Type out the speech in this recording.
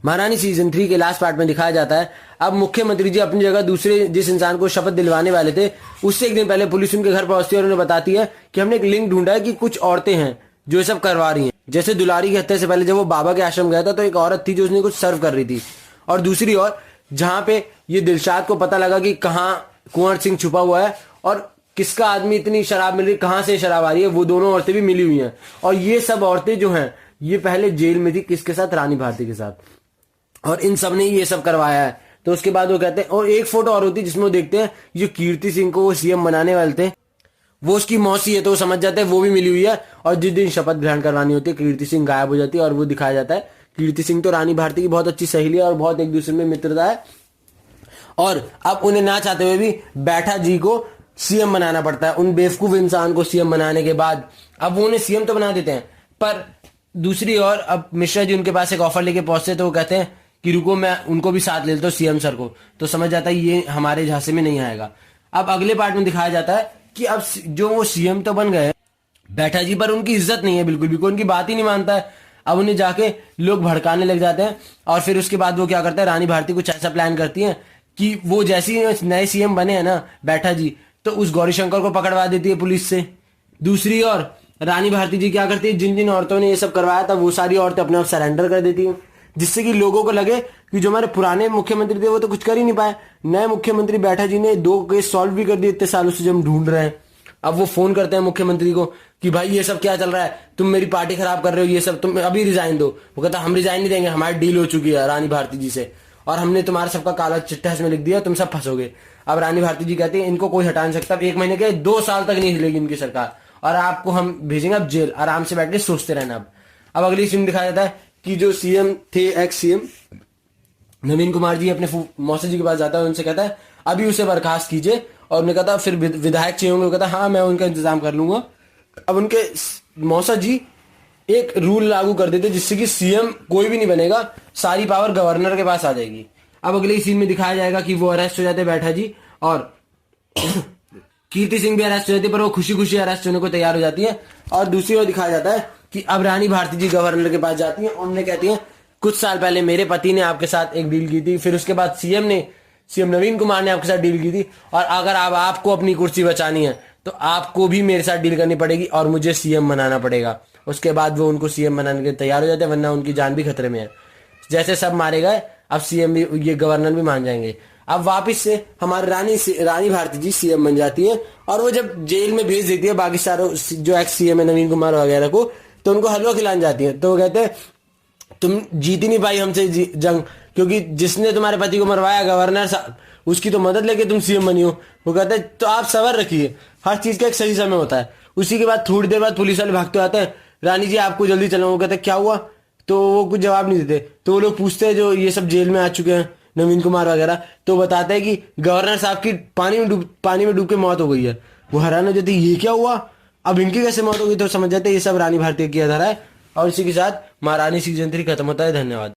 महारानी सीजन 3 के last part में दिखाया जाता है, अब मुख्यमंत्री जी अपनी जगह दूसरे जिस इंसान को शपथ दिलवाने वाले थे उससे एक दिन पहले पुलिस उनके घर पहुंचती है और उन्हें बताती है कि हमने एक लिंक ढूंढा है कि कुछ औरतें हैं जो ये सब करवा रही हैं। जैसे दुलारी की हत्या से पहले जब वो बाबा के आश्रम गया था तो एक औरत थी जो उसने कुछ सर्व कर रही थी, और दूसरी ओर जहां पे ये दिलशाद को पता लगा कि कहाँ कुंवर सिंह छुपा हुआ है और किसका आदमी इतनी शराब मिल रही, कहां से शराब आ रही है, वो दोनों औरतें भी मिली हुई हैं। और ये सब औरतें जो हैं ये पहले जेल में थी, किसके साथ? रानी भारती के साथ, और इन सब ने ये सब करवाया है। तो उसके बाद वो कहते हैं, और एक फोटो और होती है जिसमें वो देखते हैं जो कीर्ति सिंह को वो सीएम बनाने वाले थे वो उसकी मौसी है, तो वो समझ जाते हैं वो भी मिली हुई है। और जिस दिन शपथ ग्रहण करवानी होती है कीर्ति सिंह गायब हो जाती है और वो दिखाया जाता है कीर्ति सिंह तो रानी भारती की बहुत अच्छी सहेली है और बहुत एक दूसरे में मित्रता है, और अब उन्हें ना चाहते हुए भी बैठा जी को सीएम बनाना पड़ता है। उन बेवकूफ इंसान को सीएम बनाने के बाद अब वो उन्हें सीएम तो बना देते हैं, पर दूसरी ओर अब मिश्रा जी उनके पास एक ऑफर लेके पहुंचते तो वो कहते हैं कि रुको मैं उनको भी साथ ले लेता हूँ सीएम सर को, तो समझ जाता है ये हमारे झांसे में नहीं आएगा। अब अगले पार्ट में दिखाया जाता है कि अब जो वो सीएम तो बन गए बैठा जी, पर उनकी इज्जत नहीं है बिल्कुल भी, कोई उनकी बात ही नहीं मानता है। अब उन्हें जाके लोग भड़काने लग जाते हैं और फिर उसके बाद वो क्या करता है, रानी भारती कुछ ऐसा प्लान करती है कि वो जैसे ही नए सीएम बने हैं ना बैठा जी, तो उस गौरीशंकर को पकड़वा देती है पुलिस से। दूसरी ओर रानी भारती जी क्या करती है, जिन जिन औरतों ने ये सब करवाया था वो सारी औरतें अपने आप सरेंडर कर देती हैं, जिससे कि लोगों को लगे कि जो हमारे पुराने मुख्यमंत्री थे वो तो कुछ कर ही नहीं पाए, नए मुख्यमंत्री बैठा जी ने 2 केस सॉल्व भी कर दिए इतने सालों से जो हम ढूंढ रहे हैं। अब वो फोन करते हैं मुख्यमंत्री को कि भाई ये सब क्या चल रहा है, तुम मेरी पार्टी खराब कर रहे हो, ये सब तुम अभी रिजाइन दो। वो कहता हम रिजाइन नहीं देंगे, हमारी डील हो चुकी है रानी भारती जी से और हमने तुम्हारा सबका काला चिट्ठा इसमें लिख दिया, तुम सब फंसोगे। अब रानी भारती जी कहती है इनको कोई हटा नहीं सकता, 1 महीने के 2 साल तक नहीं हिलेगी इनकी सरकार और आपको हम भेजेंगे अब जेल, आराम से बैठ के सोचते रहना। अब अगली सीन दिखाया जाता है कि जो सीएम थे एक्स सीएम नवीन कुमार जी अपने मौसा जी के पास जाता है, उनसे कहता है अभी उसे बर्खास्त कीजिए, और उन्हें कहता फिर विधायक चाहिए होंगे, वो कहता हाँ मैं उनका इंतजाम कर लूंगा। अब उनके मौसा जी एक रूल लागू कर देते जिससे कि सीएम कोई भी नहीं बनेगा, सारी पावर गवर्नर के पास आ जाएगी। अब अगले सीन में दिखाया जाएगा कि वो अरेस्ट हो जाते हैं बैठा जी और कीर्ति सिंह भी अरेस्ट हो जाती है, पर वो खुशी खुशी अरेस्ट होने को तैयार हो जाती है। और दूसरी ओर दिखाया जाता है कि अब रानी भारती जी गवर्नर के पास जाती है और उन्हें कहती है कुछ साल पहले मेरे पति ने आपके साथ एक डील की थी, फिर उसके बाद सीएम नवीन कुमार ने आपके साथ डील की थी, और अगर अब आपको अपनी कुर्सी बचानी है तो आपको भी मेरे साथ डील करनी पड़ेगी और मुझे सीएम बनाना पड़ेगा। उसके बाद वो उनको सीएम बनाने के लिए तैयार हो जाते हैं, वरना उनकी जान भी खतरे में है। जैसे सब मारे गए अब सीएम भी, ये गवर्नर भी मान जाएंगे। अब वापस से हमारी रानी भारती जी सीएम बन जाती है और वो जब जेल में भेज देती है बाकी सारों जो एक्स सीएम है नवीन कुमार वगैरह को, तो उनको हलवा खिलाने जाती है। तो वो कहते हैं तुम जीत ही नहीं पाई हमसे जंग, क्योंकि जिसने तुम्हारे पति को मरवाया गवर्नर साहब, उसकी तो मदद लेके तुम सीएम बनी हो। वो कहते हैं तो आप सबर रखिए, हर चीज का एक सही समय होता है। उसी के बाद थोड़ी देर बाद पुलिस वाले भागते आते हैं, रानी जी आपको जल्दी चलो। वो कहते हैं क्या हुआ, तो वो कुछ जवाब नहीं देते। तो वो लोग पूछते हैं जो ये सब जेल में आ चुके हैं नवीन कुमार वगैरह, तो बताते हैं कि गवर्नर साहब की पानी में डूब के मौत हो गई है। वो हैरान हो जाती है ये क्या हुआ, अब इनकी कैसे मौत हो गई, तो समझ जाते हैं ये सब रानी भारती की धरा है। और इसी के साथ महारानी सीजन 3 खत्म होता है। धन्यवाद।